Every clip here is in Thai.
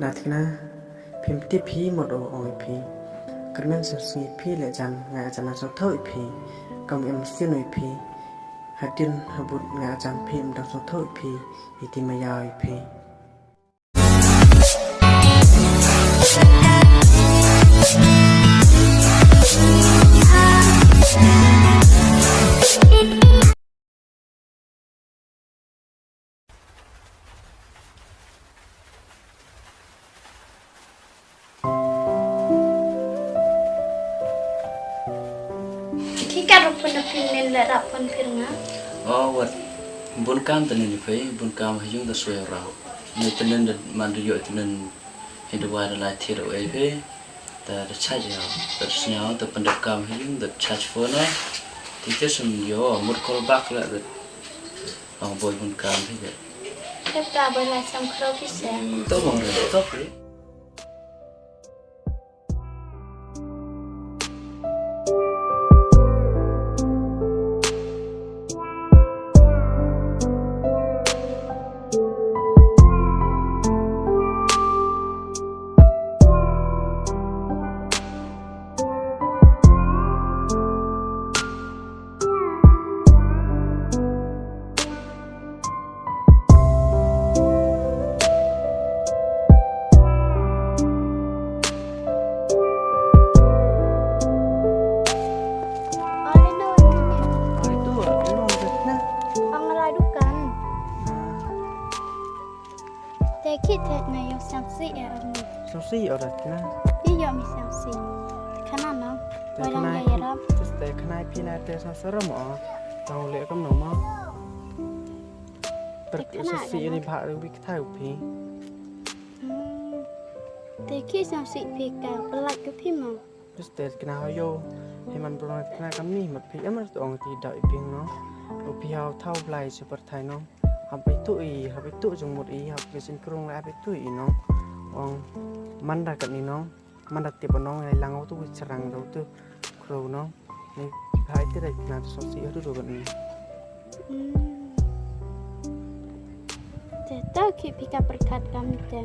นาทีนะพิมพ์ที่พีหมดโอ้ยพีกระนั้นสุดสีพีเลยจันงาจันน่าสุดเท่าอีพีกำเอ็มเสียหน่อยพีหัดดินหับุตรงาจันพิมพ์ดังสุดเท่าอีพีอีติมายาวอีพีที่การรับผลพิมพ์ในระดับผลพิมพ์นะ wat bun kam tenen ni pai bun kam hajung da soya ra ni tenen da man du yo tenen hindu wa da la thira ai pe da charge ya da snya da pan da kam hajung da charge phone na ti te sum yo mur call back la da ang boy bun kam he da เทียบกับเวลาสำคัญพิเศษ to bang re to peแต่คิดเถิดในยกสามสี่อันนี้ สุสีเอาแต่นะ นี่ยอมมีสามสี่ขนาดนั้นไว้ลองใหญ่รับ แต่ขณะพี่นายเตะสารสรหมอเราเลี้ยกำหนมอตรึกสุสีนี่ผ่าหรือวิกไทยอุพี แต่คิดสามสี่เพียงกาประหลัดกับพี่มา แต่ขณะเขาโยให้มันประมาณขณะกำนี้มันพี่มันตัวองค์ที่ดอยเพียงเนาะอุพีเขาเท่าไหร่สุดไทยเนาะเขาไปตุ้ยเขาไปตุ้ยจงหมดอีเขาไปสินกรุงแล้วไปตุ้ยเนาะองมันได้กันนี่เนาะมันได้เตียบน้องในลังเอาตุ้ยฉรังเราตุ้ยครูเนาะในภายที่ได้งานสอบสีเขาดูกันนี่ แต่ถ้าคิดพิการประคัดกรรมแต่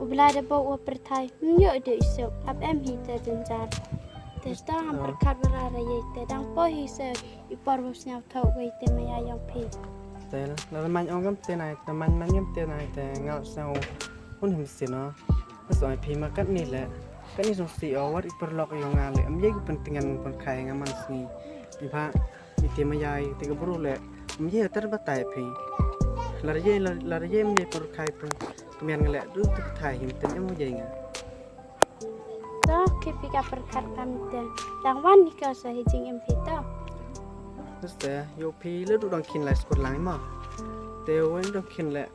อุบลาจะบอกว่าประเทศมันเยอะเดือดสุดอับแอมฮีแต่จนจานแต่ถ้าทำประคัดเวลาอะไรแต่ดังพ่อฮีเซอร์อีปอร์วสเนาเท่าไว้แต่ไม่ยังพี แต่แล้วมันเอาก็เตะไหนแต่มันยังเตะไหนแต่เงาเสาคนเห็นสิเนาะภาษาพีมากัดนี่แหละกัดนี่สงสัยเอาว่าอีปลอกอย่างงานเลยมันยังเป็นติงานคนขายงานมันสิอีพระอีเตมายายติกบรูเลยมันยังแต่บัตายพีลาเย่มันยังคนขายเป็นเมียนกันแหละดูตึกถ่ายหิมเต็มยังไม่ยังไง ถ้าคิดพิการประคัดกรรมแต่ดังวันนี้ก็สหิจริงเอ็มพีต่อ แต่โยพีแล้วดูดังคินไหลสกดหลังมั้งแต่วันดังคินแหละ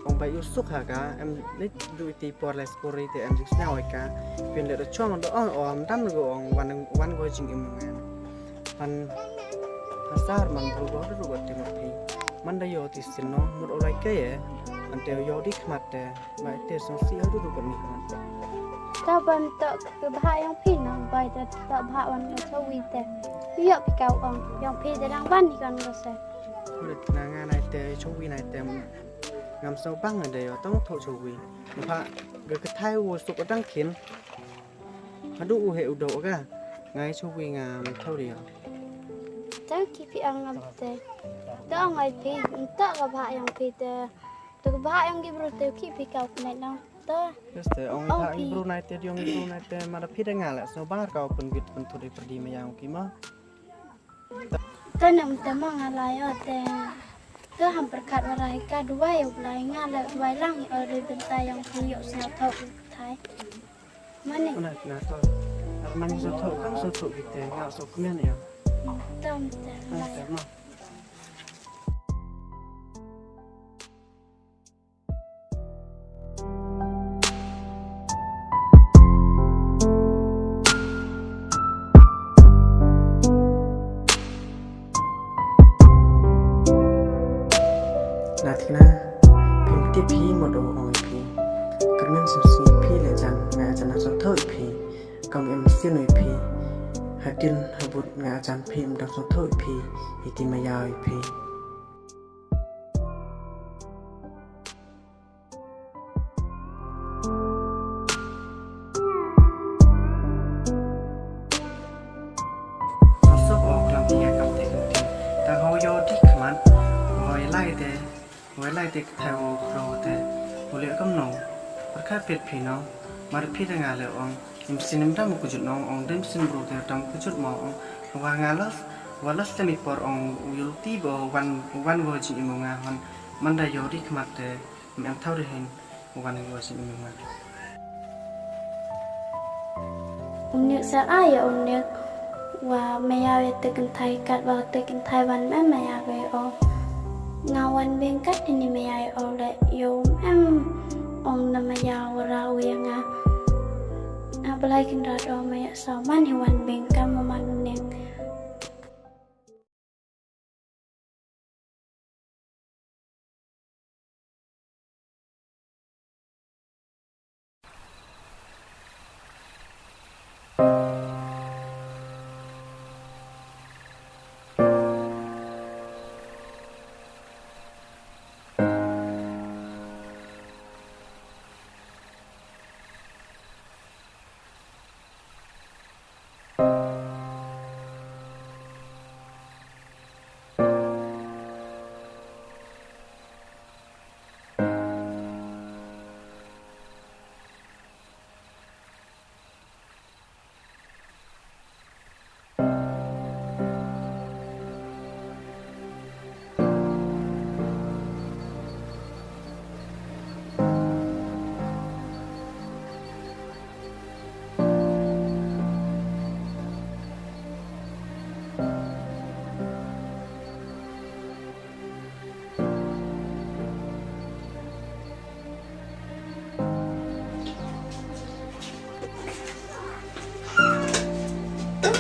องไปยุสุขหากะเอ็มได้ดูตีปอร์ไหลสกอรีแต่เอ็มจึงแนวไอ้กะเป็นเลยช่วงมันต้องอ่อนตั้มเลยก็วันก็จริงเอ็มงานมันภาษามันรู้ก็รู้ก็เต็มที่มันได้โยติสินเนาะมันอะไรก็เอ๋อันเดียวโยดิขมัดแต่ไม่เตะสงสีเขาดูกันนี่มัน ถ้าบันเตะคือบ้ายังพี่น้องไปแต่เตะบ้าวันก็ชวีแต่เยอะพี่เก่าอ่องยังพี่แต่ดังบ้านนี่กันก็เสร็จ Kulit nanga nai te chowi nai te ngam sau bang ade yo tong tho chowi pha ga ka thai wo su ka dang khin hadu u he u do ga ngai chowi ngam thau ri yo ถ้าคิดพี่อังงแต่ถ้าไงพี่ถ้ากับบ้ายังพี่แต่ตัวบ้ายังกิบรู้แต่คิดพี่เก่าคนไหนน้องถ้า Este ong pha ibru nai te yong ibru nai te ma da phi da nga la so ba ka pun git pun thu de perdi ma yang ki ma ถ้าหนุ่มแต่มองอะไรแต่ก็ทำประกาศอะไรก็ดูว่าอยู่รายงานและไว้ร่างเลยเป็นตายังพี่อยู่สาวเท่าท้ายมันนี่ na na to man so tho ka so tho ki te nga so kmen ya ต้องแต่ na te ma นาทีนะพิมพ์ที่พีหมดโอ้ยพีกระนั้นสุดสีพีเลยจันงาจันน่าสุดเท่าอีพีกำเอ็มเสียหน่อยพีหัดดินหับุตรงาจันพิมพ์ดังสุดเท่าอีพีอีติมายาวอีพี โยที่ขมันโวยไล่แต่โวยไล่แต่ไทยโอโครแต่โอเลี้ยก็หนูประคับเป็ดผีน้องมาพิจารณาเลยองยิมสินดำมุกุจุดน้ององเดิมสินบรูแต่ดำกุจุดหมอองว่างานลัสวันลัสจะมีปอร์องยุลตีบวันวัวจิมงามันได้โยที่ขมักแต่แม่เท่าได้เห็นวันวัวจิมงาNek sa ya nek wa maya we tekan thai kat wa tekan thai wan me maya we o ngawan ben kat ini maya o le yo em ong na maya wa ra we nga apalai kin ra do maya sa man hi wan ben kam man nek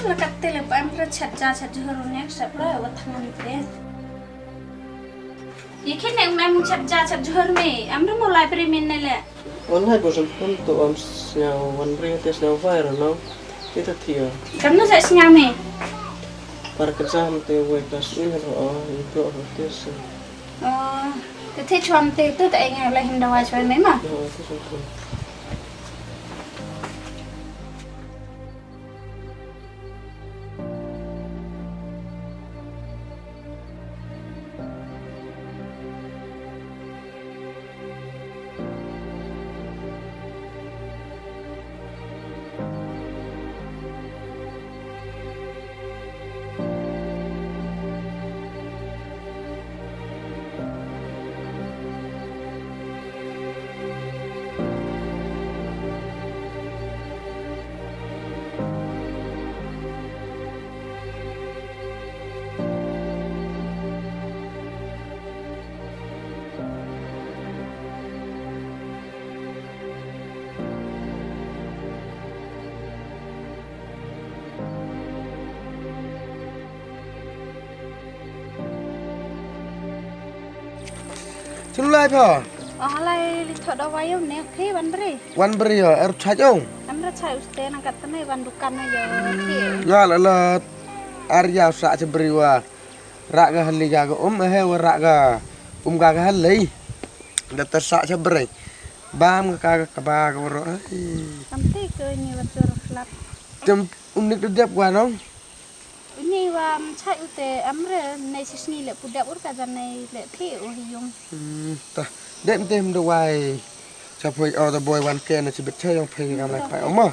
lekat telep em chat jurunnya sabra wa thangan pre yekin em chat jur me amra mulai pre min le Online bosan pun tu sнял one bring tes sнял viral no itu dia kamu saya senyam me para kerja hamte we tas ini itu tes thế chọn từ từ tại ngày là hình đầu ai chơi mấy mà Chúng lai phở lại thợ đâu vậy ông nè khi Wan beri ya er chaj ong em rất chạy usted nang kata nih ban dukan aja khi Ya la Arya sa che beri wa Rak ga hali ga he wa rak ga ga hali Da ter sa che beri Bam ga ka ba ga ro nanti ke ni betul flap Tem nik de dep wa nong ini wa chạy usted em re này sini le pudak ur kaza này le khi ur hiung Ta dem tem de wai Cha phoi o the boy wan ken che bet che ong phei ngam lai pai oma